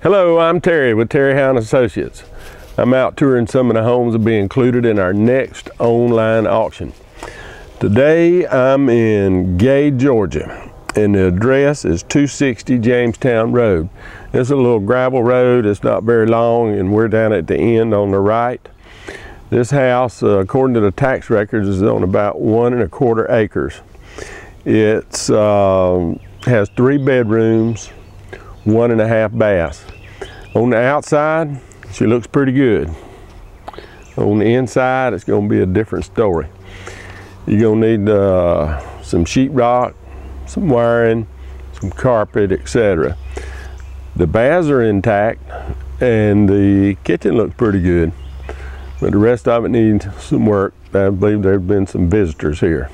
Hello, I'm Terry with Terry Hound Associates. I'm out touring some of the homes that will be included in our next online auction. Today I'm in Gay, Georgia, and the address is 260 Jamestown Road. It's a little gravel road. It's not very long, and we're down at the end on the right. This house, according to the tax records, is on about 1¼ acres. It has 3 bedrooms, 1½ baths. On the outside, she looks pretty good. On the inside, it's going to be a different story. You're going to need some sheetrock, some wiring, some carpet, etc. The baths are intact, and the kitchen looks pretty good, but the rest of it needs some work. I believe there have been some visitors here.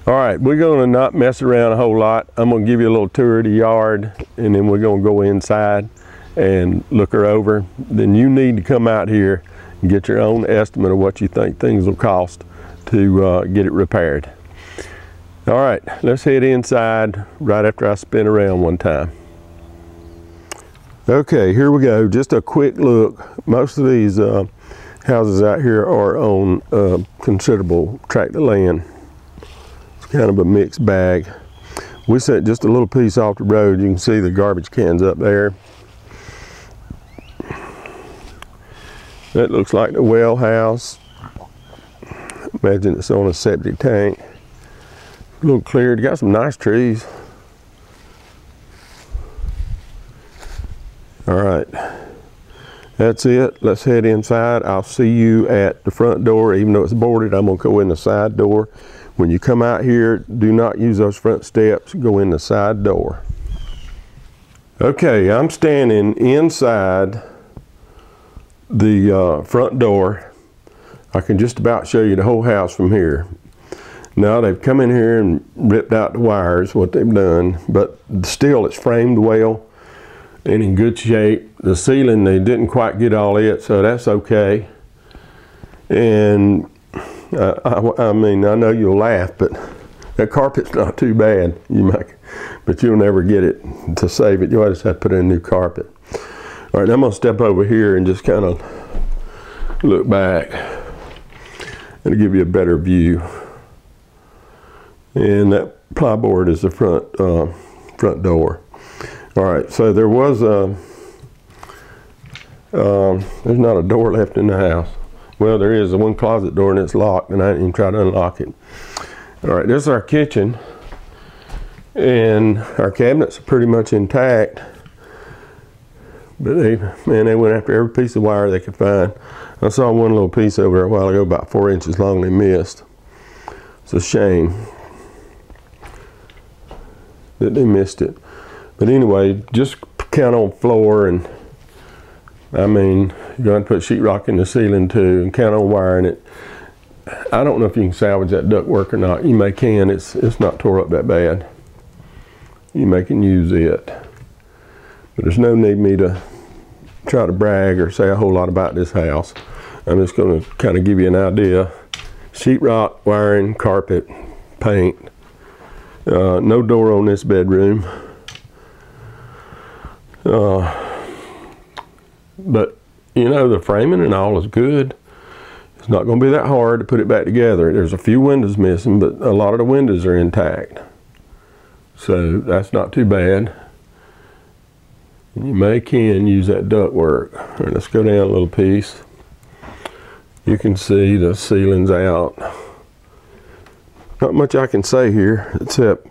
All right, we're going to not mess around a whole lot. I'm going to give you a little tour of the yard, and then we're going to go inside and look her over. Then you need to come out here and get your own estimate of what you think things will cost to get it repaired. All right, let's head inside right after I spin around one time. Okay, here we go. Just a quick look. Most of these houses out here are on a considerable tract of land. It's kind of a mixed bag. We set just a little piece off the road. You can see the garbage cans up there. That looks like the well house. Imagine it's on a septic tank. A little cleared. Got some nice trees. All right, that's it. Let's head inside. I'll see you at the front door. Even though it's boarded, I'm gonna go in the side door. When you come out here, do not use those front steps. Go in the side door. Okay, I'm standing inside the front door. I can just about show you the whole house from here. Now they've come in here and ripped out the wires, what they've done, but still it's framed well and in good shape. The ceiling, they didn't quite get all it, so that's okay. And I mean, I know you'll laugh, but that carpet's not too bad. But you'll never get it to save it. You'll just have to put in a new carpet. All right, I'm gonna step over here and just kind of look back and give you a better view. And that plyboard is the front door. All right, so there was there's not a door left in the house. Well, there is one closet door and it's locked, and I didn't even try to unlock it. All right, this is our kitchen, and our cabinets are pretty much intact. But they went after every piece of wire they could find. I saw one little piece over there a while ago, about 4 inches long, they missed. It's a shame that they missed it. But anyway, just count on floor, and I mean, you're going to put sheetrock in the ceiling too, and count on wiring it. I don't know if you can salvage that ductwork or not. You may can. It's not tore up that bad. You may can use it. But there's no need me to try to brag or say a whole lot about this house. I'm just going to kind of give you an idea. Sheetrock, wiring, carpet, paint. No door on this bedroom. But you know, the framing and all is good. It's not going to be that hard to put it back together. There's a few windows missing, but a lot of the windows are intact. So that's not too bad. You can use that ductwork. All right, let's go down a little piece. You can see the ceiling's out. Not much I can say here except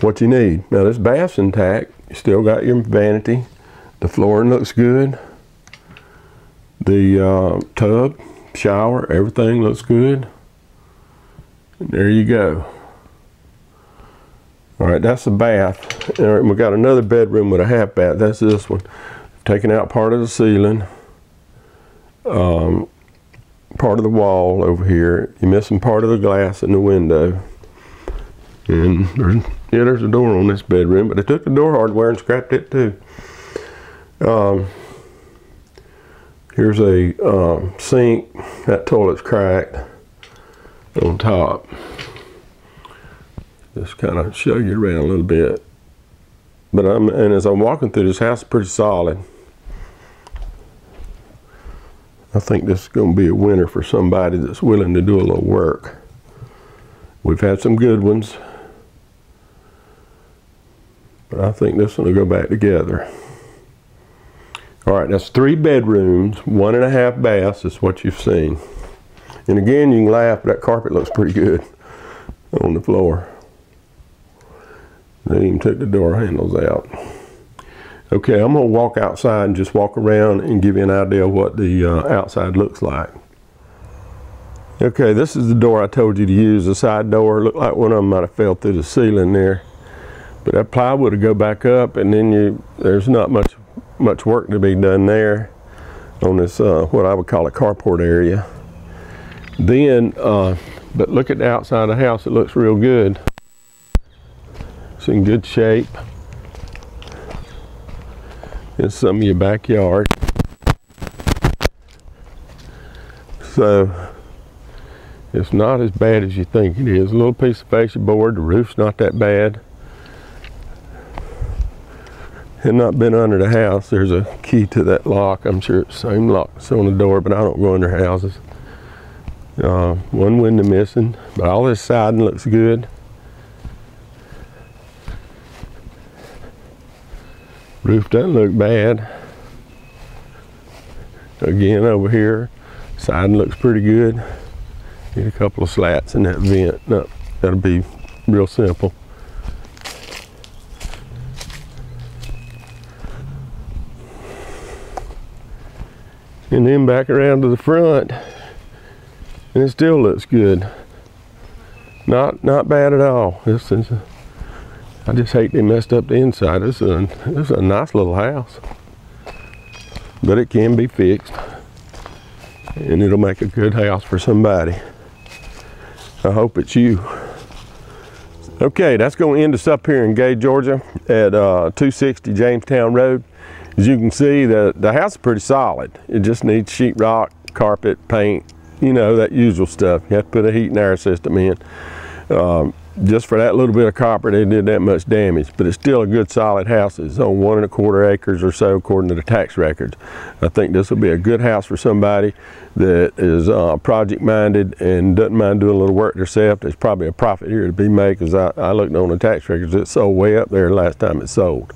what you need. Now this bath's intact. You still got your vanity. The flooring looks good. The tub, shower, everything looks good. And there you go. All right, that's the bath. All right, we got another bedroom with a half bath. That's this one. Taking out part of the ceiling, part of the wall over here. You're missing part of the glass in the window. And there's a door on this bedroom, but they took the door hardware and scrapped it too. Here's a sink. That toilet's cracked on top. Just kind of show you around a little bit. But and as I'm walking through this house, it's pretty solid. I think this is going to be a winner for somebody that's willing to do a little work. We've had some good ones, but I think this one will go back together. All right, that's 3 bedrooms, 1.5 baths is what you've seen. And again, you can laugh, but that carpet looks pretty good on the floor. They even took the door handles out. Okay, I'm gonna walk outside and just walk around and give you an idea of what the outside looks like. Okay, this is the door I told you to use, the side door. Looked like one of them might have fell through the ceiling there. But that plywood will go back up, and then there's not much work to be done there on this, what I would call a carport area. Then, but look at the outside of the house, it looks real good. It's in good shape. In some of your backyard. So it's not as bad as you think it is. A little piece of fascia board, the roof's not that bad. Had not been under the house. There's a key to that lock. I'm sure it's the same lock that's on the door, but I don't go under houses. One window missing, but all this siding looks good. Roof doesn't look bad. Again, over here, siding looks pretty good. Need a couple of slats in that vent. No, that'll be real simple. And then back around to the front, and it still looks good. Not bad at all. This is, I just hate they messed up the inside. This is a nice little house, but it can be fixed, and it'll make a good house for somebody. I hope it's you. Okay, that's going to end us up here in Gay, Georgia at 260 Jamestown Road. As you can see, the house is pretty solid. It just needs sheetrock, carpet, paint, you know, that usual stuff. You have to put a heat and air system in. Just for that little bit of copper, they did that much damage, but it's still a good solid house. It's on 1.25 acres or so according to the tax records. I think this will be a good house for somebody that is project minded and doesn't mind doing a little work themselves. There's probably a profit here to be made, because I looked on the tax records, it sold way up there last time it sold.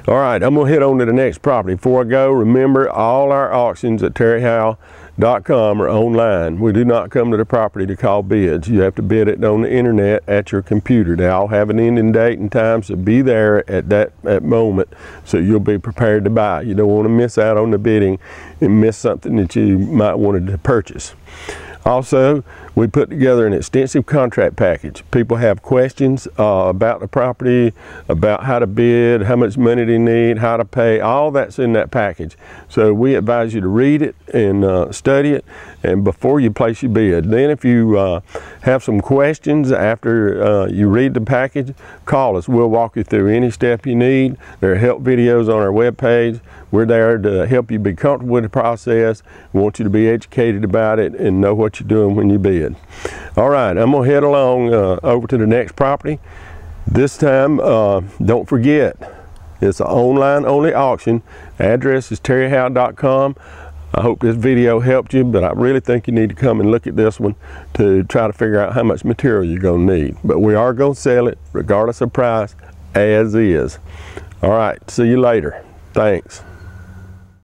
All right, I'm gonna head on to the next property. Before I go, remember all our auctions at terryhowe.com are online. We do not come to the property to call bids. You have to bid it on the internet at your computer. They all have an ending date and time, so be there at that moment so you'll be prepared to buy. You don't want to miss out on the bidding and miss something that you might want to purchase. Also, we put together an extensive contract package. People have questions about the property, about how to bid, how much money they need, how to pay, all that's in that package. So we advise you to read it and study it, and before you place your bid. Then if you have some questions after you read the package, call us. We'll walk you through any step you need. There are help videos on our webpage. We're there to help you be comfortable with the process. We want you to be educated about it and know what you're doing when you bid. All right, I'm gonna head along over to the next property. This time, don't forget, it's an online only auction. The address is terryhowe.com. I hope this video helped you, but I really think you need to come and look at this one to try to figure out how much material you're gonna need. But we are gonna sell it regardless of price, as is. All right, see you later. Thanks.